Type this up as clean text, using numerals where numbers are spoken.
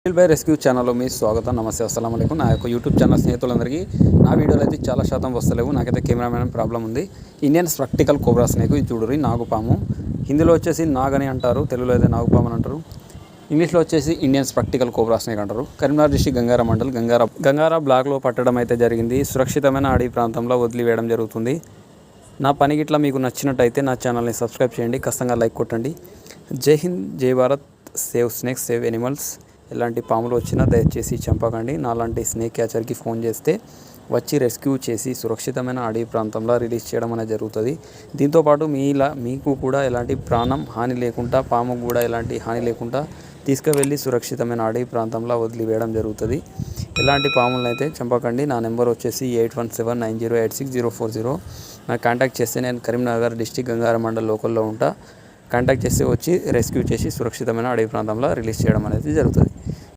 Hill by rescue ఛానల్లో మీ స్వాగతం. నమస్తే, అస్సలాము అలైకుం. నా యొక్క యూట్యూబ్ ఛానల్ స్నేహితులందరికీ నా వీడియోలు అయితే చాలా శాతం వస్తలేవు. నాకైతే కెమెరామెన్ ప్రాబ్లం ఉంది. ఇండియన్ స్ప్రాక్టికల్ కోబ్రా స్నేక్, ఇది చూడరు, నాగుపాము. హిందీలో వచ్చేసి నాగని అంటారు, తెలుగులో అయితే నాగుపాము అని అంటారు, ఇంగ్లీష్లో వచ్చేసి ఇండియన్ స్ప్రాక్టికల్ కోబ్రా స్నేక్ అంటారు. కరీంనగర్ డిస్ట్రిక్ట్ గంగారా మండల్ గంగారా బ్లాక్లో పట్టడం అయితే జరిగింది. సురక్షితమైన అడవి ప్రాంతంలో వదిలివేయడం జరుగుతుంది. నా పని గిట్లా మీకు నచ్చినట్టయితే నా ఛానల్ని సబ్స్క్రైబ్ చేయండి, ఖచ్చితంగా లైక్ కొట్టండి. జై హింద్, జై Bharat. Save snakes, save animals. ఎలాంటి పాములు వచ్చినా దయచేసి చంపకండి. నాలాంటి స్నేక్ క్యాచర్కి ఫోన్ చేస్తే వచ్చి రెస్క్యూ చేసి సురక్షితమైన అడవి ప్రాంతంలో రిలీజ్ చేయడం అనేది జరుగుతుంది. దీంతోపాటు మీకు కూడా ఎలాంటి ప్రాణం హాని లేకుండా, పాముకు కూడా ఎలాంటి హాని లేకుండా తీసుకువెళ్ళి సురక్షితమైన అడవి ప్రాంతంలో వదిలివేయడం జరుగుతుంది. ఎలాంటి పాములను అయితే చంపకండి. నా నెంబర్ వచ్చేసి 8179086040. నాకు కాంటాక్ట్ చేస్తే నేను కరీంనగర్ డిస్ట్రిక్ట్ గంగారా మండల్ లోకల్లో ఉంటా. కాంటాక్ట్ చేస్తే వచ్చి రెస్క్యూ చేసి సురక్షితమైన అడవి ప్రాంతంలో రిలీజ్ చేయడం అనేది జరుగుతుంది.